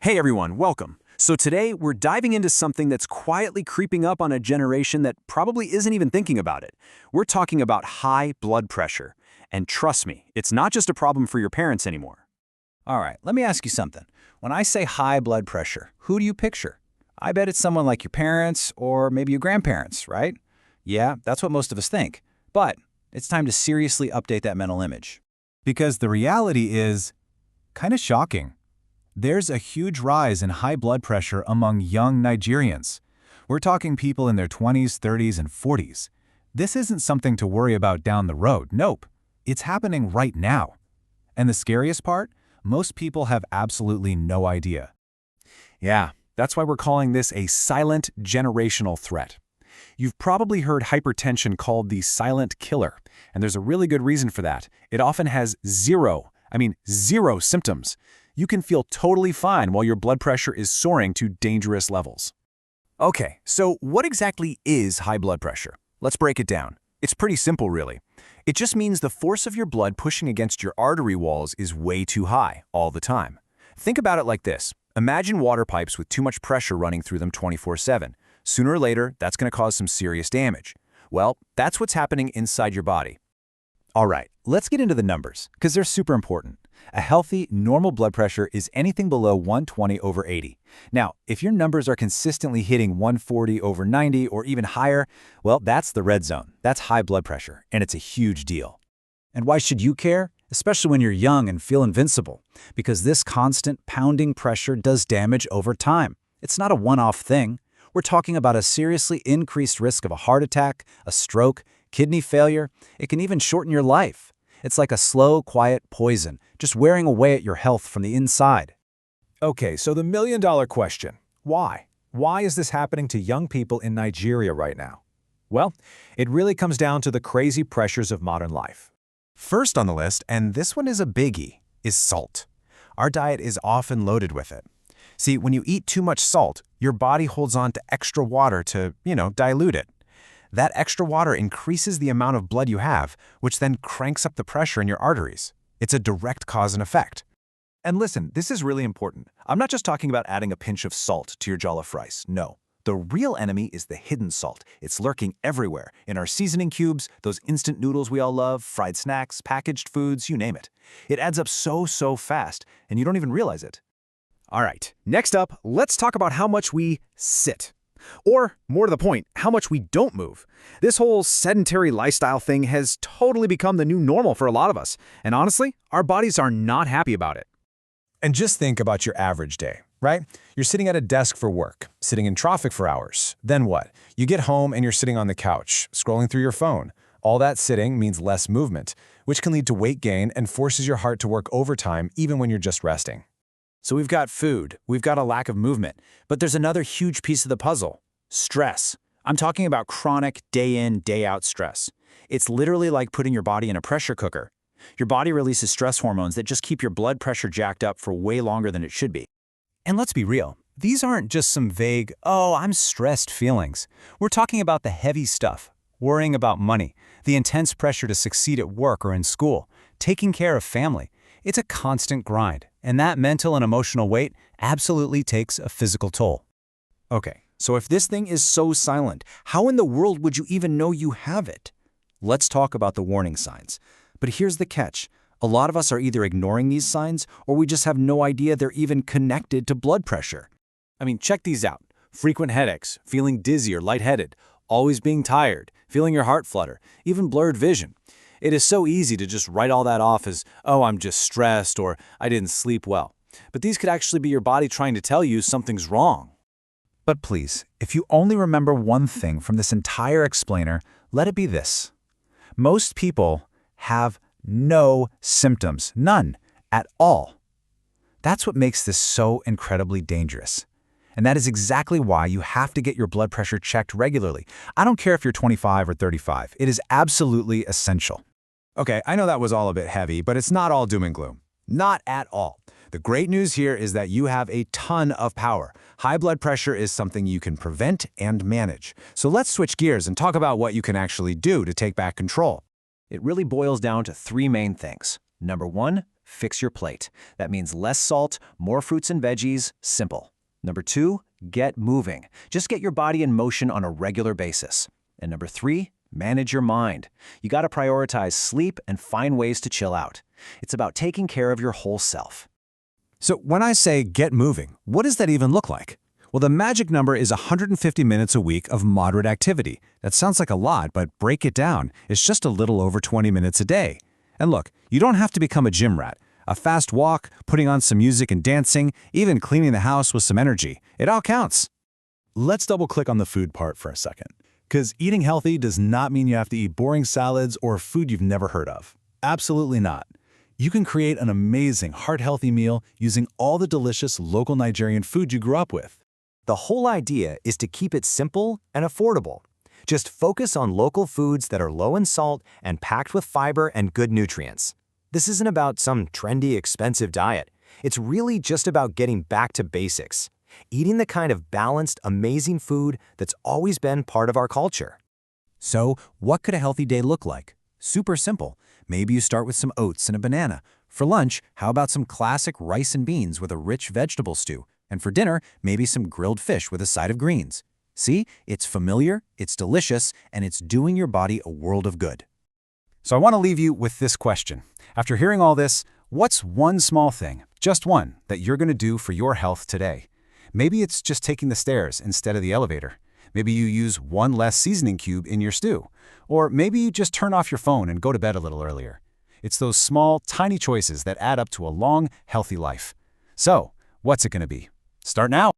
Hey everyone, welcome. So today we're diving into something that's quietly creeping up on a generation that probably isn't even thinking about it. We're talking about high blood pressure. And trust me, it's not just a problem for your parents anymore. All right, let me ask you something. When I say high blood pressure, who do you picture? I bet it's someone like your parents or maybe your grandparents, right? Yeah, that's what most of us think. But it's time to seriously update that mental image. Because the reality is kind of shocking. There's a huge rise in high blood pressure among young Nigerians. We're talking people in their 20s, 30s, and 40s. This isn't something to worry about down the road. Nope. It's happening right now. And the scariest part? Most people have absolutely no idea. Yeah, that's why we're calling this a silent generational threat. You've probably heard hypertension called the silent killer, and there's a really good reason for that. It often has zero symptoms. You can feel totally fine while your blood pressure is soaring to dangerous levels. Okay, so what exactly is high blood pressure? Let's break it down. It's pretty simple, really. It just means the force of your blood pushing against your artery walls is way too high all the time. Think about it like this. Imagine water pipes with too much pressure running through them 24/7. Sooner or later, that's going to cause some serious damage. Well, that's what's happening inside your body. All right, let's get into the numbers, because they're super important. A healthy, normal blood pressure is anything below 120/80. Now, if your numbers are consistently hitting 140/90 or even higher, well, that's the red zone. That's high blood pressure, and it's a huge deal. And why should you care? Especially when you're young and feel invincible, because this constant pounding pressure does damage over time. It's not a one-off thing. We're talking about a seriously increased risk of a heart attack, a stroke, kidney failure. It can even shorten your life. It's like a slow, quiet poison, just wearing away at your health from the inside. Okay, so the million-dollar question, why? Why is this happening to young people in Nigeria right now? Well, it really comes down to the crazy pressures of modern life. First on the list, and this one is a biggie, is salt. Our diet is often loaded with it. See, when you eat too much salt, your body holds on to extra water to, dilute it. That extra water increases the amount of blood you have, which then cranks up the pressure in your arteries. It's a direct cause and effect. And listen, this is really important. I'm not just talking about adding a pinch of salt to your jollof rice. No. The real enemy is the hidden salt. It's lurking everywhere, in our seasoning cubes, those instant noodles we all love, fried snacks, packaged foods, you name it. It adds up so fast, and you don't even realize it. All right, next up, let's talk about how much we sit. Or, more to the point, how much we don't move. This whole sedentary lifestyle thing has totally become the new normal for a lot of us. And honestly, our bodies are not happy about it. And just think about your average day, right? You're sitting at a desk for work, sitting in traffic for hours. Then what? You get home and you're sitting on the couch, scrolling through your phone. All that sitting means less movement, which can lead to weight gain and forces your heart to work overtime even when you're just resting. So we've got food, we've got a lack of movement, but there's another huge piece of the puzzle: stress. I'm talking about chronic day in, day out stress. It's literally like putting your body in a pressure cooker. Your body releases stress hormones that just keep your blood pressure jacked up for way longer than it should be. And let's be real, these aren't just some vague, "oh, I'm stressed" feelings. We're talking about the heavy stuff: worrying about money, the intense pressure to succeed at work or in school, taking care of family. It's a constant grind, and that mental and emotional weight absolutely takes a physical toll. Okay, so if this thing is so silent, how in the world would you even know you have it? Let's talk about the warning signs. But here's the catch. A lot of us are either ignoring these signs or we just have no idea they're even connected to blood pressure. I mean, check these out. Frequent headaches, feeling dizzy or lightheaded, always being tired, feeling your heart flutter, even blurred vision. It is so easy to just write all that off as, "oh, I'm just stressed," or "I didn't sleep well." But these could actually be your body trying to tell you something's wrong. But please, if you only remember one thing from this entire explainer, let it be this. Most people have no symptoms, none at all. That's what makes this so incredibly dangerous. And that is exactly why you have to get your blood pressure checked regularly. I don't care if you're 25 or 35. It is absolutely essential. Okay, I know that was all a bit heavy, but it's not all doom and gloom. Not at all. The great news here is that you have a ton of power. High blood pressure is something you can prevent and manage. So let's switch gears and talk about what you can actually do to take back control. It really boils down to three main things. Number one, fix your plate. That means less salt, more fruits and veggies, simple. Number 2, get moving. Just get your body in motion on a regular basis. And number 3, manage your mind. You got to prioritize sleep and find ways to chill out. It's about taking care of your whole self. So when I say get moving, what does that even look like? Well, the magic number is 150 minutes a week of moderate activity. That sounds like a lot, but break it down. It's just a little over 20 minutes a day. And look, you don't have to become a gym rat. A fast walk, putting on some music and dancing, even cleaning the house with some energy. It all counts. Let's double-click on the food part for a second. Because eating healthy does not mean you have to eat boring salads or food you've never heard of. Absolutely not. You can create an amazing, heart-healthy meal using all the delicious local Nigerian food you grew up with. The whole idea is to keep it simple and affordable. Just focus on local foods that are low in salt and packed with fiber and good nutrients. This isn't about some trendy, expensive diet. It's really just about getting back to basics, eating the kind of balanced, amazing food that's always been part of our culture. So, what could a healthy day look like? Super simple. Maybe you start with some oats and a banana. For lunch, how about some classic rice and beans with a rich vegetable stew? And for dinner, maybe some grilled fish with a side of greens. See, it's familiar, it's delicious, and it's doing your body a world of good. So I want to leave you with this question. After hearing all this, what's one small thing, just one, that you're going to do for your health today? Maybe it's just taking the stairs instead of the elevator. Maybe you use one less seasoning cube in your stew. Or maybe you just turn off your phone and go to bed a little earlier. It's those small, tiny choices that add up to a long, healthy life. So, what's it going to be? Start now.